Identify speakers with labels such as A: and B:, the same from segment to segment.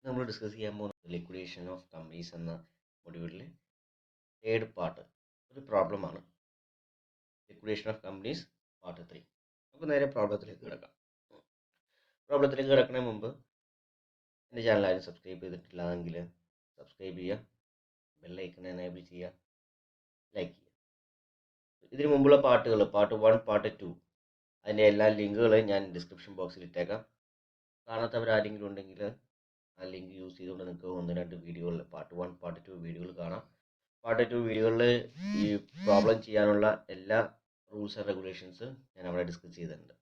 A: നമ്മൾ ഡിസ്കസ് ചെയ്യാൻ പോകുന്നത് ലിക്വിഡേഷൻ ഓഫ് കമ്പനീസ് എന്ന മൊഡ്യൂളിലെ തേർഡ് പാർട്ട് ഒരു പ്രോബ്ലമാണ്. Liquidation of companies part 3. നമുക്ക് നേരെ പ്രോബ്ലത്തിലേക്ക് കിടക്കാം. പ്രോബ്ലത്തിലേക്ക് കിടക്കുന്നതിന് മുമ്പ് എൻ്റെ ചാനൽ ആരും സബ്സ്ക്രൈബ് ചെയ്തിട്ടില്ലായെങ്കിൽ സബ്സ്ക്രൈബ് ചെയ്യുക, ബെല്ലൈക്കൺ എനേബിൾ ചെയ്യുക, ലൈക്ക് ചെയ്യുക. ഇതിനു മുമ്പുള്ള പാർട്ടുകൾ പാർട്ട് 1, പാർട്ട് 2 അതിൻ്റെ എല്ലാ ലിങ്കുകളും ഞാൻ ഡിസ്ക്രിപ്ഷൻ ബോക്സിൽ ഇട്ടേക്കാം. കാണാത്തവരാരെങ്കിലും ഉണ്ടെങ്കിൽ ആ ലിങ്ക് യൂസ് ചെയ്തുകൊണ്ട് നിങ്ങൾക്ക് 1-2 വീഡിയോകൾ പാർട്ട് 1, പാർട്ട് 2 വീഡിയോകൾ കാണാം. പാർട്ട് 2 വീഡിയോകളിൽ ഈ പ്രോബ്ലം ചെയ്യാനുള്ള എല്ലാ റൂൾസ് ആൻഡ് റെഗുലേഷൻസ് ഞാൻ അവിടെ ഡിസ്കസ് ചെയ്തിട്ടുണ്ട്.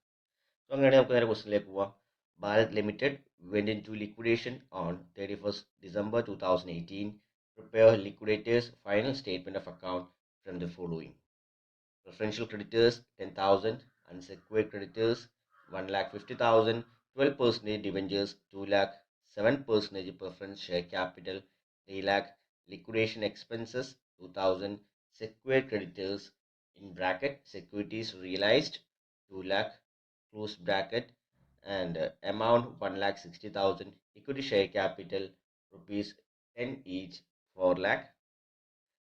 A: സോ അങ്ങനെയാണെങ്കിൽ നമുക്ക് നേരെ ക്വസ്റ്റിനിലേക്ക് പോവാം. Bharat limited went into liquidation on 31st December 2018. Prepare liquidators final statement of account from the following: preferential creditors 10,000, unsecured creditors 1,50,000, 12% debentures 2 lakh, 7% preference share capital 3 lakh, liquidation expenses 2,000, secured creditors in bracket securities realized 2 lakh, close bracket, and amount 1,60,000, equity share capital rupees 10 each 4 lakh.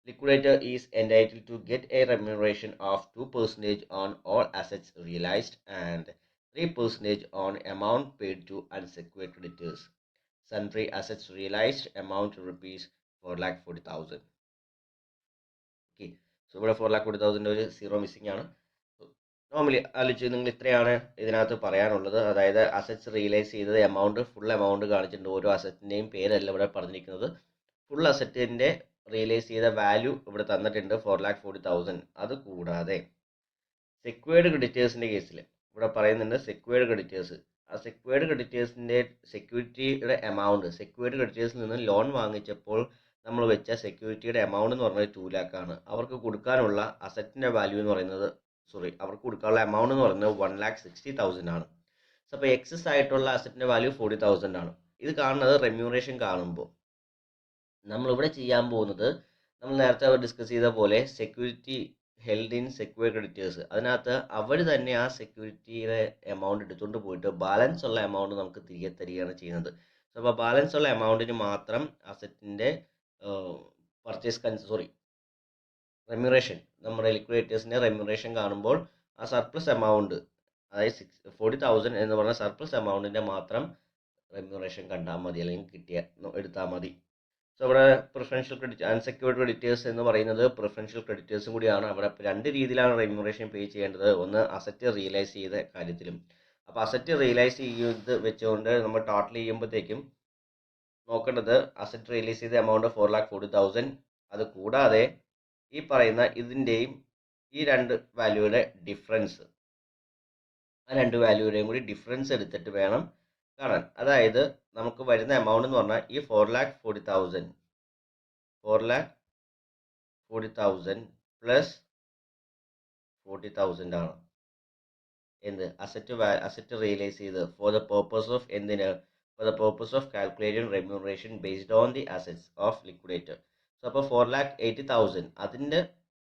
A: Liquidator is entitled to get a remuneration of 2% on all assets realized and 3% on amount paid to unsecured creditors. Sundry assets realized amount rupees 4,40,000. Okay, so ഇവിടെ 4,40,000 ഒരു zero missing ആണ്. Normally ആലോചിച്ച് നിങ്ങൾ ഇത്രയാണ് ഇതിനകത്ത് പറയാനുള്ളത്. അതായത് assets realise ചെയ്തത് എമൗണ്ട്, ഫുൾ എമൗണ്ട് കാണിച്ചിട്ടുണ്ട്. ഓരോ അസറ്റിൻ്റെയും പേരല്ല ഇവിടെ പറഞ്ഞിരിക്കുന്നത്. ഫുൾ അസറ്റിൻ്റെ റിയലൈസ് ചെയ്ത വാല്യൂ ഇവിടെ തന്നിട്ടുണ്ട് 4,40,000. അത് കൂടാതെ സെക്വേർഡ് ക്രെഡിറ്റേഴ്സിൻ്റെ കേസിൽ ഇവിടെ പറയുന്നുണ്ട് സെക്വേർഡ് ക്രെഡിറ്റേഴ്സ്. ആ സെക്വേർഡ് ക്രെഡിറ്റേഴ്സിൻ്റെ സെക്യൂരിറ്റിയുടെ എമൗണ്ട്, സെക്വേർഡ് ക്രെഡിറ്റേഴ്സിൽ നിന്ന് ലോൺ വാങ്ങിച്ചപ്പോൾ നമ്മൾ വെച്ച സെക്യൂരിറ്റിയുടെ എമൗണ്ട് എന്ന് പറയുന്നത് 2 lakh ആണ്. അവർക്ക് കൊടുക്കാനുള്ള അസറ്റിൻ്റെ വാല്യൂ എന്ന് പറയുന്നത് അവർക്ക് കൊടുക്കാനുള്ള എമൗണ്ട് എന്ന് പറയുന്നത് 1,60,000 ആണ്. സോ അപ്പോൾ എക്സസ് ആയിട്ടുള്ള അസറ്റിൻ്റെ വാല്യൂ 40,000 ആണ്. ഇത് കാണുന്നത് റെമ്യൂണറേഷൻ കാണുമ്പോൾ. നമ്മളിവിടെ ചെയ്യാൻ പോകുന്നത് നമ്മൾ നേരത്തെ ഡിസ്കസ് ചെയ്ത പോലെ security held in secured creditors, അതിനകത്ത് അവർ തന്നെ ആ സെക്യൂരിറ്റിയുടെ എമൗണ്ട് എടുത്തുകൊണ്ട് പോയിട്ട് ബാലൻസ് ഉള്ള എമൗണ്ട് നമുക്ക് തിരികെ തരികയാണ് ചെയ്യുന്നത്. സോ അപ്പോൾ ബാലൻസ് ഉള്ള എമൗണ്ടിന് മാത്രം അസറ്റിൻ്റെ റെമ്യൂറേഷൻ, നമ്മുടെ ലിക്വിഡേറ്റേഴ്സിൻ്റെ റെമ്യൂറേഷൻ കാണുമ്പോൾ ആ സർപ്ലസ് എമൗണ്ട്, അതായത് 40,000 എന്ന് പറഞ്ഞ സർപ്ലസ് എമൗണ്ടിൻ്റെ മാത്രം റെമ്യൂറേഷൻ കണ്ടാൽ മതി, അല്ലെങ്കിൽ എടുത്താൽ മതി. സോ അവിടെ പ്രിഫറൻഷ്യൽ ക്രെഡിറ്റ്, അൺസെക്യൂർഡ് ക്രെഡിറ്റേഴ്സ് എന്ന് പറയുന്നത് പ്രിഫറൻഷ്യൽ ക്രെഡിറ്റേഴ്സും കൂടിയാണ്. അവിടെ 2 രീതിയിലാണ് റെമ്യൂറേഷൻ പേ ചെയ്യേണ്ടത്. ഒന്ന് അസറ്റ് റിയലൈസ് ചെയ്ത കാര്യത്തിലും. അപ്പോൾ അസറ്റ് റിയലൈസ് ചെയ്ത് വെച്ചുകൊണ്ട് നമ്മൾ ടോട്ടൽ ചെയ്യുമ്പോഴത്തേക്കും നോക്കേണ്ടത് അസറ്റ് റിയലൈസ് ചെയ്ത എമൗണ്ട് 4,40,000. അത് കൂടാതെ ഈ പറയുന്ന ഇതിൻ്റെയും ഈ 2 വാല്യൂയുടെ ഡിഫറൻസ്, ആ 2 വാല്യൂയുടെയും കൂടി ഡിഫറൻസ് എടുത്തിട്ട് വേണം കാണാൻ. അതായത് നമുക്ക് വരുന്ന എമൗണ്ട് എന്ന് പറഞ്ഞാൽ ഈ 4,40,000 പ്ലസ് 40,000 ആണ്. എന്ത് അസറ്റ് റിയലൈസ് ചെയ്ത് ഫോർ ദ പേർപ്പസ് ഓഫ് എന്തിന്, for the purpose of calculating remuneration based on the assets of liquidator. So അപ്പോൾ 4,80,000 അതിൻ്റെ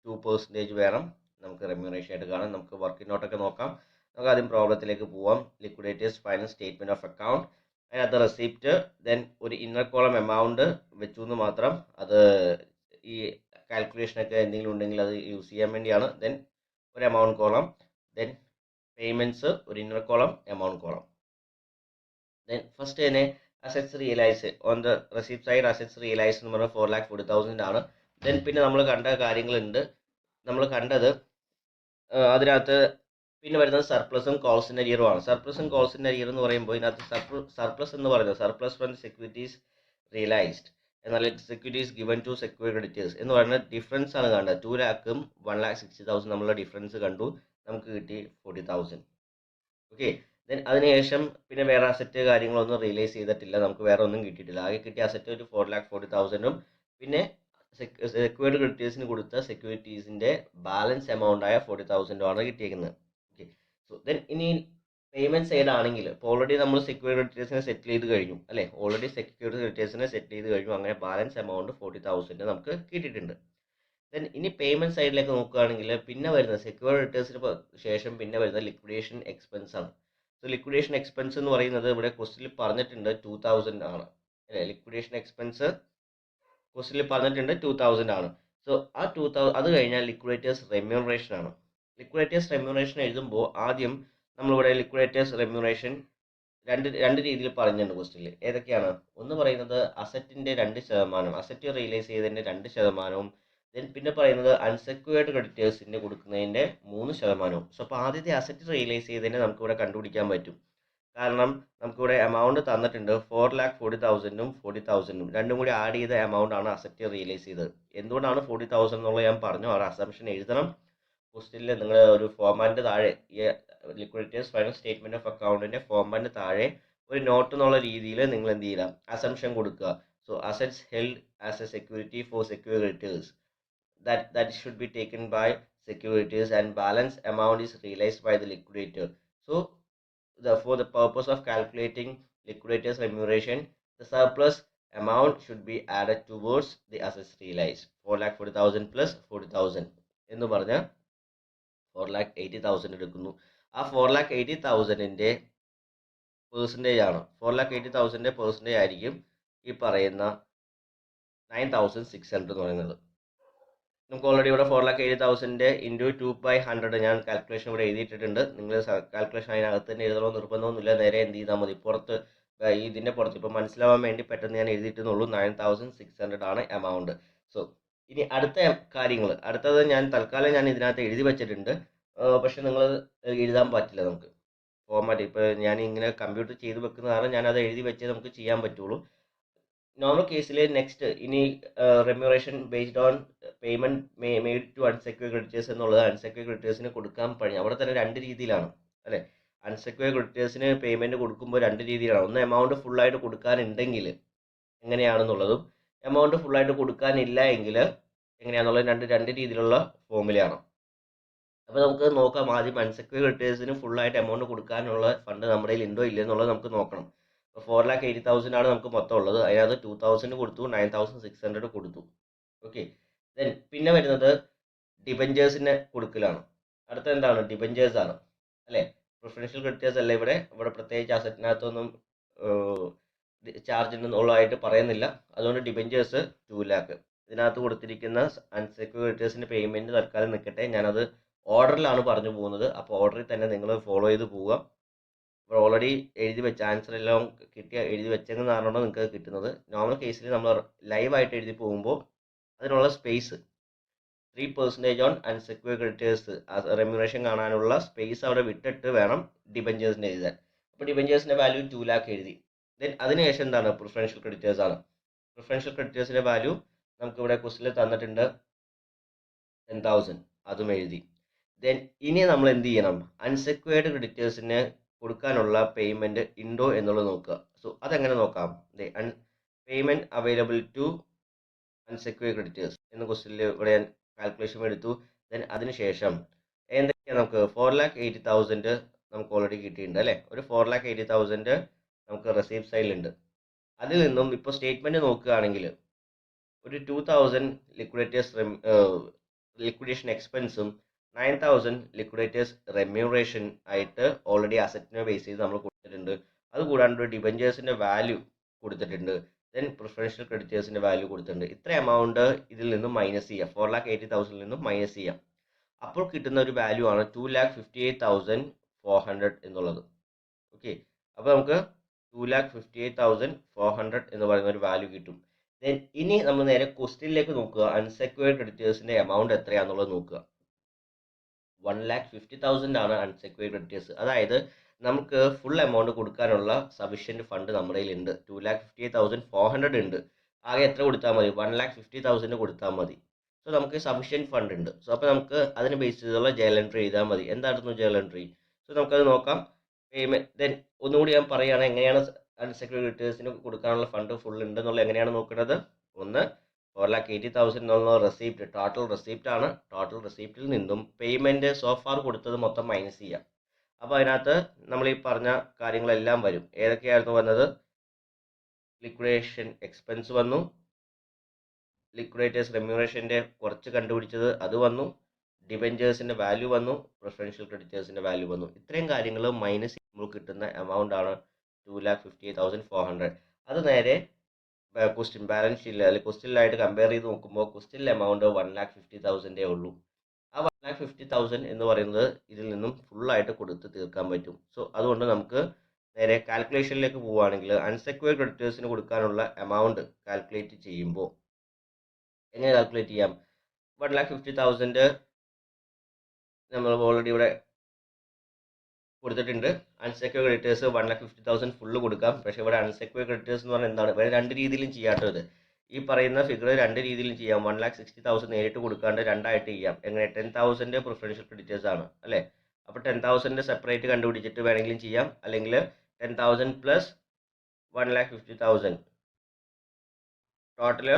A: 2% വേണം നമുക്ക് റെമ്യൂണറേഷൻ ആയിട്ട് കാണാൻ. നമുക്ക് വർക്കിംഗ് നോട്ടൊക്കെ നോക്കാം. നമുക്ക് ആദ്യം പ്രോബ്ലത്തിലേക്ക് പോവാം. Liquidators final statement of account, അതിനകത്ത് റെസിപ്റ്റ്, ദെൻ ഒരു ഇന്നർ കോളം എമൗണ്ട് വെച്ചു എന്ന് മാത്രം. അത് ഈ കാൽക്കുലേഷനൊക്കെ എന്തെങ്കിലും ഉണ്ടെങ്കിൽ അത് യൂസ് ചെയ്യാൻ വേണ്ടിയാണ്. ദെൻ ഒരു എമൗണ്ട് കോളം, ദെൻ പേയ്മെൻറ്റ്സ് ഒരു inner column, amount column. Then first തന്നെ assets realise on the receipt side, assets realise എന്ന് പറഞ്ഞാൽ 4,40,000 ആണ്. ദെൻ പിന്നെ നമ്മൾ കണ്ട കാര്യങ്ങളുണ്ട്. നമ്മൾ കണ്ടത് അതിനകത്ത് പിന്നെ വരുന്നത് സർപ്ലസും കോൾസിൻ്റെ ഇയറുമാണ്. സർപ്ലസും കോൾസിൻ്റെ ഇയർ എന്ന് പറയുമ്പോൾ ഇതിനകത്ത് സർപ്ലസ് എന്ന് പറയുന്നത് സർപ്ലസ് ഫ്രം സെക്യൂരിറ്റീസ് റിയലൈസ്ഡ് എന്നാൽ securities given to secured creditors എന്ന് പറയുന്ന ഡിഫറൻസ് ആണ് കണ്ടത്. 2 lakhും 1,60,000 നമ്മളുടെ ഡിഫറൻസ് കണ്ടു, നമുക്ക് കിട്ടി 40,000. ഓക്കെ, ദെൻ അതിനുശേഷം പിന്നെ വേറെ അസറ്റ് കാര്യങ്ങളൊന്നും റിയലൈസ് ചെയ്തിട്ടില്ല, നമുക്ക് വേറെ ഒന്നും കിട്ടിയിട്ടില്ല. ആകെ കിട്ടിയ അസറ്റ് ഒരു 4,40,000 പിന്നെ സെക്യൂർഡ് ക്രെഡിറ്റേഴ്സിന് കൊടുത്ത സെക്യൂരിറ്റീസിൻ്റെ ബാലൻസ് എമൗണ്ട് ആയ 40,000 ആണ് കിട്ടിയിരിക്കുന്നത്. ഓക്കെ, സോ ദെൻ ഇനി പേയ്മെൻറ്റ് സൈഡ് ആണെങ്കിൽ ഇപ്പോൾ ഓൾറെഡി നമ്മൾ സെക്യൂർഡ് ക്രെഡിറ്റേഴ്സിനെ സെറ്റിൽ ചെയ്ത് കഴിഞ്ഞു അല്ലേ, ഓൾറെഡി സെക്യൂർഡ് ക്രെഡിറ്റേഴ്സിനെ സെറ്റിൽ ചെയ്ത് കഴിഞ്ഞു. അങ്ങനെ ബാലൻസ് എമൗണ്ട് 40,000 നമുക്ക് കിട്ടിയിട്ടുണ്ട്. ദെൻ ഇനി പേയ്മെൻറ്റ് സൈഡിലേക്ക് നോക്കുകയാണെങ്കിൽ പിന്നെ വരുന്നത് സെക്യൂർഡ് ക്രെഡിറ്റേഴ്സിന് ശേഷം പിന്നെ വരുന്നത് ലിക്വിഡേഷൻ എക്സ്പെൻസ് ആണ്. സോ ലിക്വിഡേഷൻ എക്സ്പെൻസ് എന്ന് പറയുന്നത് ഇവിടെ ക്വസ്റ്റിൽ പറഞ്ഞിട്ടുണ്ട് 2,000 ആണ്. അല്ലേ? ലിക്വിഡേഷൻ എക്സ്പെൻസ് ക്വസ്റ്റിൽ പറഞ്ഞിട്ടുണ്ട് 2000 ആണ്. സോ ആ 2000 അത് കഴിഞ്ഞാൽ ലിക്വിഡേറ്റേഴ്സ് റെമ്യൂണറേഷൻ ആണ്. ലിക്വിഡേറ്റേഴ്സ് റെമ്യൂണറേഷൻ എഴുതുമ്പോൾ ആദ്യം നമ്മളിവിടെ ലിക്വിഡേറ്റേഴ്സ് റെമ്യൂണറേഷൻ രണ്ട് രീതിയിൽ പറഞ്ഞിട്ടുണ്ട് ക്വസ്റ്റിൽ. ഏതൊക്കെയാണ്? ഒന്ന് പറയുന്നത് അസറ്റിൻ്റെ 2%, അസറ്റ് റിയലൈസ് ചെയ്തതിൻ്റെ 2%, പിന്നെ പറയുന്നത് അൺസെക്യൂർഡ് ക്രെഡിറ്റേഴ്സിന് കൊടുക്കുന്നതിൻ്റെ 3%. സോ അപ്പോൾ ആദ്യത്തെ അസറ്റ് റിയലൈസ് ചെയ്തതിനെ നമുക്കിവിടെ കണ്ടുപിടിക്കാൻ പറ്റും. കാരണം നമുക്കിവിടെ എമൗണ്ട് തന്നിട്ടുണ്ട് 4,40,000 40,000 രണ്ടും കൂടി ആഡ് ചെയ്ത എമൗണ്ട് ആണ് അസറ്റ് റിയലൈസ് ചെയ്തത്. എന്തുകൊണ്ടാണ് 40,000 എന്നുള്ളത് ഞാൻ പറഞ്ഞു. ആ അസംഷൻ എഴുതണം ക്വസ്റ്റ്യനിൽ. നിങ്ങൾ ഒരു ഫോർമാറ്റിൻ്റെ താഴെ ലിക്വിഡിറ്റേഴ്സ് ഫൈനൽ സ്റ്റേറ്റ്മെന്റ് ഓഫ് അക്കൗണ്ടിന്റെ ഫോർമാറ്റിന് താഴെ ഒരു നോട്ട് എന്നുള്ള രീതിയിൽ നിങ്ങൾ എന്ത് ചെയ്യുക, അസംഷൻ കൊടുക്കുക. So assets held as A security for secure creditors that should be taken by securities and balance amount is realized by the liquidator. So for the purpose of calculating liquidators remuneration, the surplus amount should be added towards the assets realized. 4,40,000 plus 40,000 എന്ന് പറഞ്ഞാൽ 4,80,000 എടുക്കുന്നു. ആ 4,80,000ന്റെ percentage ആണ്. 4,80,000ന്റെ percentage ആയിരിക്കും ഈ പറയുന്ന 9,600 എന്ന് പറയുന്നത്. നമുക്ക് ഓൾറെഡി ഇവിടെ 4,80,000 ഇൻറ്റു 2/100 ഞാൻ കാൽക്കുലേഷൻ ഇവിടെ എഴുതിയിട്ടിട്ടുണ്ട്. നിങ്ങൾ കാൽക്കുലേഷൻ അതിനകത്ത് തന്നെ എഴുതണമെന്ന് നിർബന്ധമൊന്നുമില്ല. നേരെ എന്ത് ചെയ്താൽ മതി, പുറത്ത് ഇതിൻ്റെ പുറത്ത് ഇപ്പോൾ മനസ്സിലാവാൻ വേണ്ടി പെട്ടെന്ന് ഞാൻ എഴുതിയിട്ടുള്ളൂ. 9,600 ആണ് എമൗണ്ട്. സോ ഇനി അടുത്ത കാര്യങ്ങൾ, അടുത്തത് ഞാൻ തൽക്കാലം ഞാൻ ഇതിനകത്ത് എഴുതി വെച്ചിട്ടുണ്ട്. പക്ഷെ നിങ്ങൾ എഴുതാൻ പറ്റില്ല നമുക്ക് ഫോർമാറ്റ്. ഇപ്പോൾ ഞാൻ ഇങ്ങനെ കമ്പ്യൂട്ടർ ചെയ്ത് വെക്കുന്ന കാരണം ഞാനത് എഴുതി വെച്ചേ നമുക്ക് ചെയ്യാൻ പറ്റുള്ളൂ. നോർമൽ കേസിൽ നെക്സ്റ്റ് ഇനി remuneration based on payment made to unsecured creditors എന്നുള്ളത് അൺസെക്യൂർഡ് ക്രെഡിറ്റേഴ്സിന് കൊടുക്കാൻ പറ്റും. അവിടെ തന്നെ രണ്ട് രീതിയിലാണ് അല്ലേ? അൺസെക്യൂർഡ് ക്രെഡിറ്റേഴ്സിന് പേയ്മെന്റ് കൊടുക്കുമ്പോൾ രണ്ട് രീതിയിലാണ്. ഒന്ന് എമൗണ്ട് ഫുള്ളായിട്ട് കൊടുക്കാനുണ്ടെങ്കിൽ എങ്ങനെയാണെന്നുള്ളതും എമൗണ്ട് ഫുള്ളായിട്ട് കൊടുക്കാനില്ല എങ്കിൽ എങ്ങനെയാണെന്നുള്ളത് രണ്ട് രീതിയിലുള്ള ഫോമുലയാണ്. അപ്പോൾ നമുക്ക് നോക്കാം. ആദ്യം അൺസെക്യൂർഡ് ക്രെഡിറ്റേഴ്സിന് ഫുള്ളായിട്ട് എമൗണ്ട് കൊടുക്കാനുള്ള ഫണ്ട് നമ്മുടെ കയ്യിൽ ഉണ്ടോ ഇല്ലയോ എന്നുള്ളത് നമുക്ക് നോക്കണം. ഇപ്പോൾ 4,80,000 ആണ് നമുക്ക് മൊത്തം ഉള്ളത്. അതിനകത്ത് 2,000 കൊടുത്തു, 9,600 കൊടുത്തു. ഓക്കെ, ദെൻ പിന്നെ വരുന്നത് ഡിബഞ്ചേഴ്സിന് കൊടുക്കലാണ്. അടുത്ത എന്താണ്? ഡിബഞ്ചേഴ്സ് ആണ് അല്ലേ? പ്രിഫറൻഷ്യൽ ക്രെഡിറ്റേഴ്സ് അല്ല ഇവിടെ പ്രത്യേകിച്ച് അസറ്റിനകത്തൊന്നും ചാർജ് ഉള്ളതായിട്ട് പറയുന്നില്ല. അതുകൊണ്ട് ഡിബഞ്ചേഴ്സ് 2 lakh. ഇതിനകത്ത് കൊടുത്തിരിക്കുന്ന അൺസെക്യൂർഡ് ക്രെഡിറ്റേഴ്സിൻ്റെ പേയ്മെൻറ്റ് തൽക്കാലം നിൽക്കട്ടെ. ഞാനത് ഓർഡറിലാണ് പറഞ്ഞു പോകുന്നത്. അപ്പോൾ ഓർഡറിൽ തന്നെ നിങ്ങൾ ഫോളോ ചെയ്ത് പോവുക. ഇപ്പോൾ ഓൾറെഡി എഴുതി വെച്ച ആൻസർ എല്ലാം എഴുതി വെച്ചെന്ന് കാരണമാണ് നിങ്ങൾക്ക് കിട്ടുന്നത്. നോർമൽ കേസിൽ നമ്മൾ ലൈവായിട്ട് എഴുതി പോകുമ്പോൾ അതിനുള്ള space 3% on unsecured creditors remuneration കാണാനുള്ള സ്പേസ് അവിടെ വിട്ടിട്ട് വേണം ഡിബഞ്ചേഴ്സിന് എഴുതാൻ. അപ്പോൾ ഡിബഞ്ചേഴ്സിൻ്റെ വാല്യൂ 2 lakh എഴുതി. ദെൻ അതിനുശേഷം എന്താണ്? പ്രിഫറൻഷ്യൽ ക്രെഡിറ്റേഴ്സ് ആണ്. പ്രിഫറൻഷ്യൽ ക്രെഡിറ്റേഴ്സിൻ്റെ വാല്യൂ നമുക്കിവിടെ ക്വസ്റ്റിൽ തന്നിട്ടുണ്ട് 10,000, അതും എഴുതി. ദെൻ ഇനി നമ്മൾ എന്ത് ചെയ്യണം? അൺസെക്യൂർഡ് ക്രെഡിറ്റേഴ്സിന് കൊടുക്കാനുള്ള പേയ്മെൻറ്റ് ഉണ്ടോ എന്നുള്ളത് നോക്കുക. സോ അതെങ്ങനെ നോക്കാം? Payment available to unsecured creditors എന്ന ക്വസ്റ്റിൽ ഇവിടെ ഞാൻ കാൽക്കുലേഷൻ എടുത്തു. ദെൻ അതിനുശേഷം എന്തൊക്കെയാണ് നമുക്ക് 4,80,000 നമുക്ക് ഓൾറെഡി കിട്ടിയിട്ടുണ്ട് അല്ലേ? ഒരു 4,80,000 നമുക്ക് റെസീപ്റ്റ് സൈഡിലുണ്ട്. അതിൽ നിന്നും ഇപ്പോൾ സ്റ്റേറ്റ്മെൻറ്റ് നോക്കുകയാണെങ്കിൽ ഒരു 2,000 ലിക്വിഡേഷൻ എക്സ്പെൻസും 9,000 ലിക്വിഡേറ്റേഴ്സ് റെമ്യൂണറേഷൻ ആയിട്ട് ഓൾറെഡി അസറ്റിനെ ബേസ് ചെയ്ത് നമ്മൾ കൊടുത്തിട്ടുണ്ട്. അതുകൂടാണ്ട് ഡിബഞ്ചേഴ്സിൻ്റെ വാല്യൂ കൊടുത്തിട്ടുണ്ട്. ദെൻ പ്രിഫറൻഷ്യൽ ക്രെഡിറ്റേഴ്സിൻ്റെ വാല്യൂ കൊടുത്തിട്ടുണ്ട്. ഇത്ര എമൗണ്ട് ഇതിൽ നിന്നും മൈനസ് ചെയ്യാം. 4,80,000 നിന്നും മൈനസ് ചെയ്യാം. അപ്പോൾ കിട്ടുന്ന ഒരു വാല്യൂ ആണ് 2,58,400 എന്നുള്ളത്. ഓക്കെ, അപ്പോൾ നമുക്ക് 2,58,400 എന്ന് പറയുന്ന ഒരു വാല്യൂ കിട്ടും. ദെൻ ഇനി നമ്മൾ നേരെ ക്വസ്റ്റ്യനിലേക്ക് നോക്കുക. അൺസെക്യൂർഡ് ക്രെഡിറ്റേഴ്സിൻ്റെ എമൗണ്ട് എത്രയാണെന്നുള്ളത് നോക്കുക. 1,50,000 ആണ് അൺസെക്യൂർഡ് ക്രെഡിറ്റേഴ്സ്. അതായത് നമുക്ക് ഫുൾ എമൗണ്ട് കൊടുക്കാനുള്ള സഫീഷ്യൻറ്റ് ഫണ്ട് നമ്മുടെ കയ്യിലുണ്ട്. 2,58,400 ഉണ്ട്. ആകെ എത്ര കൊടുത്താൽ മതി? 1,50,000 കൊടുത്താൽ മതി. സോ നമുക്ക് സഫീഷ്യൻറ്റ് ഫണ്ട് ഉണ്ട്. സോ അപ്പോൾ നമുക്ക് അതിന് ബേസ് ചെയ്തുള്ള ജേർണൽ എൻട്രി എഴുതാൻ മതി. എന്തായിരുന്നു ജേർണൽ എൻട്രി? സോ നമുക്കത് നോക്കാം. പേയ്മെൻറ്റ് ദെൻ ഒന്നുകൂടി ഞാൻ പറയുകയാണ് എങ്ങനെയാണ് അൺസെക്യൂർഡ് ക്രെഡിറ്റേഴ്സിന് കൊടുക്കാനുള്ള ഫണ്ട് ഫുൾ ഉണ്ടെന്നുള്ള എങ്ങനെയാണ് നോക്കുന്നത്. ഒന്ന് 4,80,000 എന്നുള്ള റെസിപ്റ്റ് ടോട്ടൽ റെസിപ്റ്റ് ആണ്. ടോട്ടൽ റെസിപ്റ്റിൽ നിന്നും പേയ്മെൻറ്റ് സോഫാർ കൊടുത്തത് മൊത്തം മൈനസ് ചെയ്യാം. അപ്പോൾ അതിനകത്ത് നമ്മൾ ഈ പറഞ്ഞ കാര്യങ്ങളെല്ലാം വരും. ഏതൊക്കെയായിരുന്നു വന്നത്? ലിക്വിഡേഷൻ എക്സ്പെൻസ് വന്നു, ലിക്വിഡേറ്റേഴ്സ് റെമ്യൂണറേഷൻ്റെ കുറച്ച് കണ്ടുപിടിച്ചത് അത് വന്നു, ഡിബഞ്ചേഴ്സിൻ്റെ വാല്യൂ വന്നു, പ്രിഫറൻഷ്യൽ ക്രെഡിറ്റേഴ്സിൻ്റെ വാല്യൂ വന്നു. ഇത്രയും കാര്യങ്ങൾ മൈനസ് ചെയ്യുമ്പോൾ കിട്ടുന്ന എമൗണ്ട് ആണ് 2,58,400. അത് നേരെ ക്വസ്റ്റ്യൻ ബാലൻസ് ഷീറ്റിൽ അല്ലെങ്കിൽ ക്വസ്റ്റ്യനിലായിട്ട് കമ്പയർ ചെയ്ത് നോക്കുമ്പോൾ ക്വസ്റ്റ്യനിലെ എമൗണ്ട് 1,50,000 ഉള്ളൂ. ആ 1,50,000 എന്ന് പറയുന്നത് ഇതിൽ നിന്നും ഫുള്ളായിട്ട് കൊടുത്ത് തീർക്കാൻ പറ്റും. സോ അതുകൊണ്ട് നമുക്ക് നേരെ കാൽക്കുലേഷനിലേക്ക് പോവുകയാണെങ്കിൽ അൺസെക്യൂർഡ് ക്രെഡിറ്റേഴ്സിന് കൊടുക്കാനുള്ള എമൗണ്ട് കാൽക്കുലേറ്റ് ചെയ്യുമ്പോൾ എങ്ങനെ കാൽക്കുലേറ്റ് ചെയ്യാം? 1,50,000 നമ്മൾ ഓൾറെഡി ഇവിടെ കൊടുത്തിട്ടുണ്ട്. അൺസെക്യൂർഡ് ക്രെഡിറ്റേഴ്സ് 1,50,000 ഫുള്ള് കൊടുക്കാം. പക്ഷേ ഇവിടെ അൺസെക്യൂർഡ് ക്രെഡിറ്റേഴ്സ് എന്ന് പറഞ്ഞാൽ എന്താണ്? ഇവിടെ രണ്ട് രീതിയിലും ചെയ്യാത്തത്. ഈ പറയുന്ന ഫിഗർ രണ്ട് രീതിയിലും ചെയ്യാം. 1,60,000 നേരിട്ട് കൊടുക്കാണ്ട് രണ്ടായിട്ട് ചെയ്യാം. എങ്ങനെ? 10,000 പ്രിഫറൻഷ്യൽ ക്രെഡിറ്റേഴ്സ് ആണ് അല്ലേ? അപ്പോൾ 10,000 സെപ്പറേറ്റ് കണ്ടുപിടിച്ചിട്ട് വേണമെങ്കിലും ചെയ്യാം. അല്ലെങ്കിൽ 10,000 പ്ലസ് 1,50,000 ടോട്ടൽ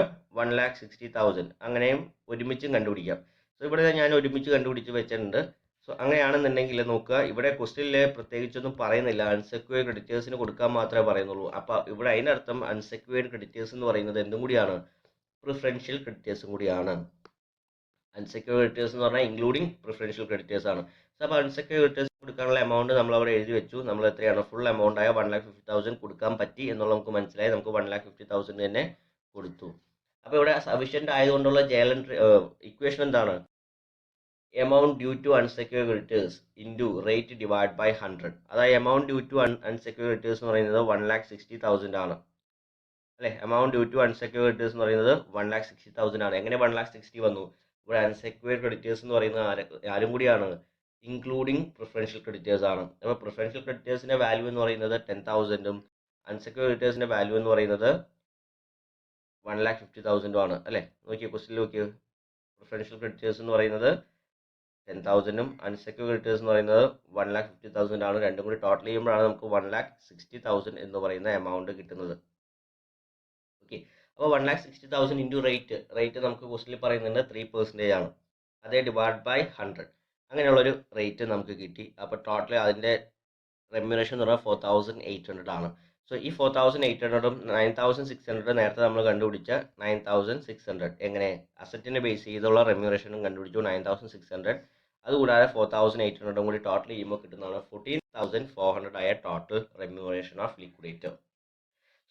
A: 1,60,000 അങ്ങനെയും ഒരുമിച്ചും കണ്ടുപിടിക്കാം. സോ ഇവിടെ ഞാൻ ഒരുമിച്ച് കണ്ടുപിടിച്ച് വെച്ചിട്ടുണ്ട്. സോ അങ്ങനെയാണെന്നുണ്ടെങ്കിൽ നോക്കുക, ഇവിടെ ക്വസ്റ്റ്യനിൽ പ്രത്യേകിച്ചൊന്നും പറയുന്നില്ല, അൺസെക്യൂർഡ് ക്രെഡിറ്റേഴ്സിന് കൊടുക്കാൻ മാത്രമേ പറയുന്നുള്ളൂ. അപ്പോൾ ഇവിടെ അതിനർത്ഥം അൺസെക്യൂർഡ് ക്രെഡിറ്റേഴ്സ് എന്ന് പറയുന്നത് എന്തും കൂടിയാണ്? പ്രിഫറൻഷ്യൽ ക്രെഡിറ്റേഴ്സും കൂടിയാണ്. അൺസെക്യൂർഡ് ക്രെഡിറ്റേഴ്സ് എന്ന് പറഞ്ഞാൽ ഇൻക്ലൂഡിങ് പ്രിഫറൻഷ്യൽ ക്രെഡിറ്റേഴ്സ് ആണ്. സോ അപ്പോൾ അൺസെക്യൂർഡ് ക്രെഡിറ്റേഴ്സ് കൊടുക്കാനുള്ള എമൗണ്ട് നമ്മൾ അവിടെ എഴുതി വെച്ചു. നമ്മൾ എത്രയാണ്? ഫുൾ എമൗണ്ട് ആയ 1,50,000 കൊടുക്കാൻ പറ്റി എന്നുള്ള നമുക്ക് മനസ്സിലായി. നമുക്ക് 1,50,000 തന്നെ കൊടുത്തു. അപ്പോൾ ഇവിടെ സഫിഷ്യൻ്റ് ആയതുകൊണ്ടുള്ള ജേലൻ ഇക്വേഷൻ എന്താണ്? Amount due to unsecured creditors into rate divide by 100. അതായത് amount due to unsecured creditors എന്ന് പറയുന്നത് 1,60,000 ആണ് അല്ലേ? Amount due to unsecured creditors എന്ന് പറയുന്നത് 1,60,000 ആണ്. എങ്ങനെ 1,60,000 വന്നു? ഇവിടെ അൺസെക്യൂർഡ് ക്രെഡിറ്റേഴ്സ് എന്ന് പറയുന്നത് ആരും കൂടിയാണ്? ഇൻക്ലൂഡിങ് പ്രിഫറൻഷ്യൽ ക്രെഡിറ്റേഴ്സ് ആണ്. അപ്പോൾ പ്രിഫറൻഷ്യൽ ക്രെഡിറ്റേഴ്സിൻ്റെ വാല്യൂ എന്ന് പറയുന്നത് 10,000 അൺസെക്യൂർഡ് ക്രെഡിറ്റേഴ്സിൻ്റെ വാല്യൂ എന്ന് പറയുന്നത് 1,50,000 ആണ് അല്ലേ? നോക്കിയോ, ക്വസ്റ്റിൽ നോക്കിയോ, പ്രിഫറൻഷ്യൽ ക്രെഡിറ്റേഴ്സ് എന്ന് പറയുന്നത് 10,000 അൺസെക്യൂർഡ് ക്രെഡിറ്റേഴ്സ് എന്ന് പറയുന്നത് 1,50,000 ആണ്. രണ്ടും കൂടി ടോട്ടൽ ചെയ്യുമ്പോഴാണ് നമുക്ക് 1,60,000 എന്ന് പറയുന്ന എമൗണ്ട് കിട്ടുന്നത്. ഓക്കെ, അപ്പോൾ 1,60,000 ഇൻറ്റു റേറ്റ് നമുക്ക് ക്വസ്റ്റിൽ പറയുന്നുണ്ട് 3% ആണ്. അതേ ഡിവൈഡ് ബൈ 100 അങ്ങനെയുള്ളൊരു റേറ്റ് നമുക്ക് കിട്ടി. അപ്പോൾ ടോട്ടൽ അതിൻ്റെ റെമ്യൂണേഷൻ എന്ന് പറഞ്ഞാൽ 4,800 ആണ്. സോ ഈ 4,800ഉം 9,600 നേരത്തെ നമ്മൾ കണ്ടുപിടിച്ച 9,600 എങ്ങനെ? അസറ്റിനെ ബേസ് ചെയ്തുള്ള റെമ്യൂണേഷനും കണ്ടുപിടിച്ചു 9,600. അതുകൂടാതെ 4,800 കൂടി ടോട്ടൽ ചെയ്യുമ്പോൾ കിട്ടുന്നതാണ് 14,400 ആയ total remuneration of liquidator.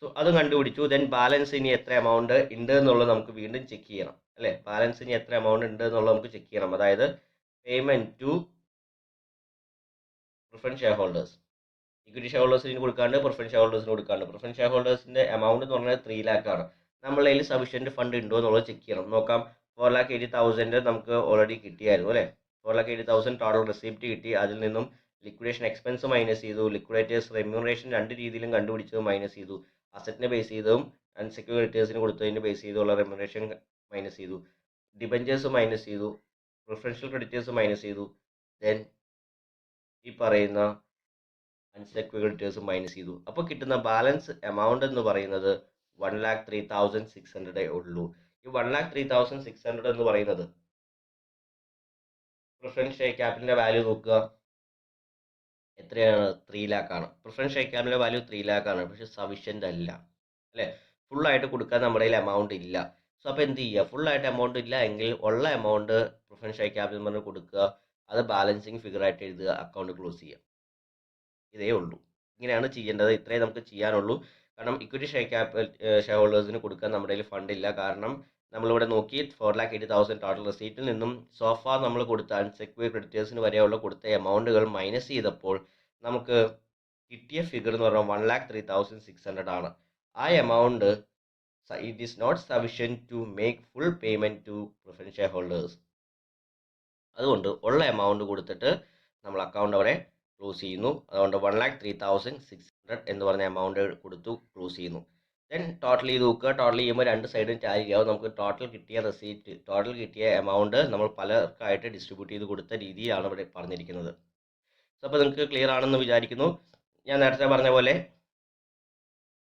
A: So അത് കണ്ടുപിടിച്ചു. ദെൻ ബാലൻസ് ഇനി എത്ര എമൗണ്ട് ഉണ്ട് എന്നുള്ളത് നമുക്ക് വീണ്ടും ചെക്ക് ചെയ്യണം അല്ലേ? ബാലൻസ് ഇനി എത്ര എമൗണ്ട് ഉണ്ട് എന്നുള്ളത് നമുക്ക് ചെക്ക് ചെയ്യണം. അതായത് payment to preference share holders. Equity share ഹോൾഡേഴ്സിന് കൊടുക്കാണ്ട് പ്രിഫറൻസ് ഷെയർ ഹോൾഡേഴ്സിന് കൊടുക്കാണ്ട്. പ്രിഫറൻസ് ഷെയർ ഹോൾഡേഴ്സിന്റെ എമൗണ്ട് എന്ന് പറഞ്ഞാൽ 3 lakh ആണ്. നമ്മളെ കയ്യിൽ സഫീഷ്യന്റ് ഫണ്ട് ഉണ്ടോ എന്നുള്ളത് ചെക്ക് ചെയ്യണം. നോക്കാം, 4,80,000 നമുക്ക് ഓൾറെഡി കിട്ടിയായിരുന്നു അല്ലേ? 4,80,000 ടോട്ടൽ റെസിപ്റ്റ് കിട്ടി. അതിൽ നിന്നും ലിക്വിഡേഷൻ എക്സ്പെൻസ് മൈനസ് ചെയ്തു. ലിക്വിഡേറ്റേഴ്സ് റെമ്യൂണറേഷൻ രണ്ട് രീതിയിലും കണ്ടുപിടിച്ചത് മൈനസ് ചെയ്തു. അസറ്റിനെ ബേസ് ചെയ്തതും അൺസെക്യൂർഡ് ക്രെഡിറ്റേഴ്സിന് കൊടുത്തതിന് ബേസ് ചെയ്തുള്ള റെമ്യൂണറേഷൻ മൈനസ് ചെയ്തു. ഡിബഞ്ചേഴ്സ് മൈനസ് ചെയ്തു. പ്രിഫറൻഷ്യൽ ക്രെഡിറ്റേഴ്സ് മൈനസ് ചെയ്തു. ദെൻ ഈ പറയുന്ന അൺസെക്യൂർഡ് ക്രെഡിറ്റേഴ്സ് മൈനസ് ചെയ്തു. അപ്പോൾ കിട്ടുന്ന ബാലൻസ് എമൗണ്ട് എന്ന് പറയുന്നത് 1,03,600 ഉള്ളൂ. ഈ 1,03,600 എന്ന് പറയുന്നത് പ്രിഫറൻസ് ഷെയർ ക്യാപിറ്റലിന്റെ വാല്യൂ നോക്കുക, എത്രയാണ്? 3 lakh ആണ്. പ്രിഫറൻസ് ഷെയർ ക്യാപിറ്റലിന്റെ വാല്യൂ 3 lakh ആണ്. പക്ഷെ സഫീഷ്യൻ്റ് അല്ല അല്ലേ? ഫുള്ളായിട്ട് കൊടുക്കാൻ നമ്മുടെ കയ്യിൽ എമൗണ്ട് ഇല്ല. സോ അപ്പോൾ എന്ത് ചെയ്യുക? ഫുള്ളായിട്ട് എമൗണ്ട് ഇല്ല എങ്കിൽ ഉള്ള എമൗണ്ട് പ്രിഫറൻസ് ഷെയർ ക്യാപിറ്റൽ പറഞ്ഞ് കൊടുക്കുക. അത് ബാലൻസിങ് ഫിഗർ ആയിട്ട് എഴുതുക, അക്കൗണ്ട് ക്ലോസ് ചെയ്യുക. ഇതേ ഉള്ളൂ. ഇങ്ങനെയാണ് ചെയ്യേണ്ടത്. ഇത്രയും നമുക്ക് ചെയ്യാനുള്ളൂ. കാരണം ഇക്വിറ്റി ഷെയർ ഹോൾഡേഴ്സിന് കൊടുക്കാൻ നമ്മുടെ കയ്യിൽ ഫണ്ട് ഇല്ല. കാരണം നമ്മളിവിടെ നോക്കി 4,80,000 ടോട്ടൽ റെസീറ്റിൽ നിന്നും സോഫ നമ്മൾ കൊടുത്ത അൺസെക്യൂർഡ് ക്രെഡിറ്റേഴ്സിന് വരെയുള്ള കൊടുത്ത എമൗണ്ടുകൾ മൈനസ് ചെയ്തപ്പോൾ നമുക്ക് കിട്ടിയ ഫിഗർ എന്ന് പറഞ്ഞാൽ 1,03,600 ആണ്. ആ amount it is not sufficient to make full payment to preference share holders. അതുകൊണ്ട് ഉള്ള എമൗണ്ട് കൊടുത്തിട്ട് നമ്മൾ അക്കൗണ്ട് അവിടെ ക്ലോസ് ചെയ്യുന്നു. അതുകൊണ്ട് 1,03,600 എന്ന് പറഞ്ഞ എമൗണ്ട് കൊടുത്തു ക്ലോസ് ചെയ്യുന്നു. ദെൻ ടോട്ടൽ ചെയ്ത് നോക്കുക. ടോട്ടൽ ചെയ്യുമ്പോൾ രണ്ട് സൈഡും ടാലി ചെയ്യാവും. നമുക്ക് ടോട്ടൽ കിട്ടിയ റെസീറ്റ്, ടോട്ടൽ കിട്ടിയ എമൗണ്ട് നമ്മൾ പലർക്കായിട്ട് ഡിസ്ട്രിബ്യൂട്ട് ചെയ്ത് കൊടുത്ത രീതിയാണ് ഇവിടെ പറഞ്ഞിരിക്കുന്നത്. സോ അപ്പോൾ നിങ്ങൾക്ക് ക്ലിയർ ആണെന്ന് വിചാരിക്കുന്നു. ഞാൻ നേരത്തെ പറഞ്ഞ പോലെ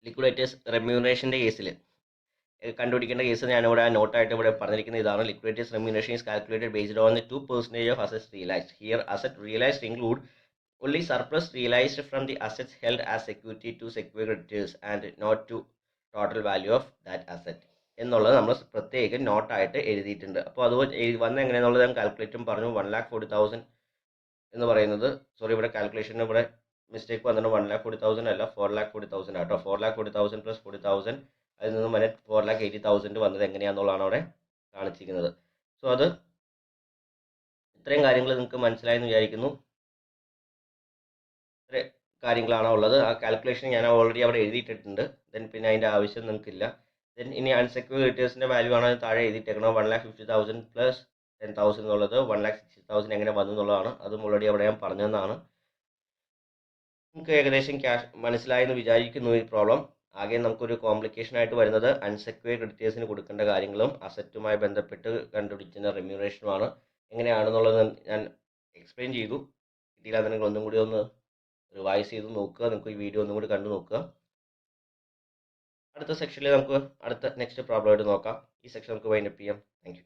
A: ലിക്വിഡേറ്റേഴ്സ് റെമ്യൂണറേഷൻ്റെ കേസിൽ കണ്ടുപിടിക്കേണ്ട കേസ് ഞാനിവിടെ നോട്ടായിട്ട് ഇവിടെ പറഞ്ഞിരിക്കുന്നത് ഇതാണ്. Liquidator's remuneration is calculated based on the 2% of assets realised. Here asset realised include only surplus realized from the assets held as security to secured creditors and not to total value of that asset എന്നുള്ളത് നമ്മൾ പ്രത്യേകം നോട്ടായിട്ട് എഴുതിയിട്ടുണ്ട്. അപ്പോൾ അത് വന്ന് എങ്ങനെയാണെന്നുള്ളത് ഞാൻ കാൽക്കുലേറ്റും പറഞ്ഞു. 1,40,000 എന്ന് പറയുന്നത്, സോറി ഇവിടെ കാൽക്കുലേഷന് ഇവിടെ മിസ്റ്റേക്ക് വന്നിട്ട് 1,40,000 അല്ല 4,40,000 ആട്ടോ. 4,40,000 പ്ലസ് 40,000 അതിൽ നിന്ന് നെറ്റ് 4,80,000 വന്നത് എങ്ങനെയാണെന്നുള്ളതാണ് അവിടെ കാണിച്ചിരിക്കുന്നത്. സോ അത് ഇത്രയും കാര്യങ്ങൾ നിങ്ങൾക്ക് മനസ്സിലായെന്ന് വിചാരിക്കുന്നു. ഇത്രയും കാര്യങ്ങളാണ് ഉള്ളത്. ആ കാൽക്കുലേഷൻ ഞാൻ ഓൾറെഡി അവിടെ എഴുതിയിട്ടിട്ടുണ്ട്. ദെൻ പിന്നെ അതിൻ്റെ ആവശ്യം നിങ്ങൾക്കില്ല. ദെൻ ഇനി അൺസെക്യൂർഡ് ക്രെഡിറ്റേഴ്സിൻ്റെ വാല്യൂ ആണ് താഴെ എഴുതിയിട്ടേക്കണം. 1,50,000 പ്ലസ് 10,000 എന്നുള്ളത് 1,60,000 എങ്ങനെ വന്നു എന്നുള്ളതാണ്. അതും ഓൾറെഡി അവിടെ ഞാൻ പറഞ്ഞതെന്നാണ്. നമുക്ക് ഏകദേശം ക്യാഷ് മനസ്സിലായെന്ന് വിചാരിക്കുന്നു ഈ പ്രോബ്ലം. ആകെ നമുക്കൊരു കോംപ്ലിക്കേഷൻ ആയിട്ട് വരുന്നത് അൺസെക്യൂർഡ് ക്രെഡിറ്റേഴ്സിന് കൊടുക്കേണ്ട കാര്യങ്ങളും അസറ്റുമായി ബന്ധപ്പെട്ട് കണ്ടുപിടിക്കുന്ന റെമ്യൂണറേഷനുമാണ്. എങ്ങനെയാണെന്നുള്ളത് ഞാൻ എക്സ്പ്ലെയിൻ ചെയ്തു. കിട്ടിയില്ല നിങ്ങൾ ഒന്നും കൂടി ഒന്ന് റിവൈസ് ചെയ്ത് നോക്കുക. നിങ്ങൾക്ക് ഈ വീഡിയോ ഒന്നും കൂടി കണ്ടു നോക്കുക. അടുത്ത സെക്ഷനിൽ നമുക്ക് അടുത്ത നെക്സ്റ്റ് പ്രോബ്ലം ആയിട്ട് നോക്കാം. ഈ സെക്ഷൻ നമുക്ക് വൈൻഡപ്പ് ചെയ്യാം. Thank you.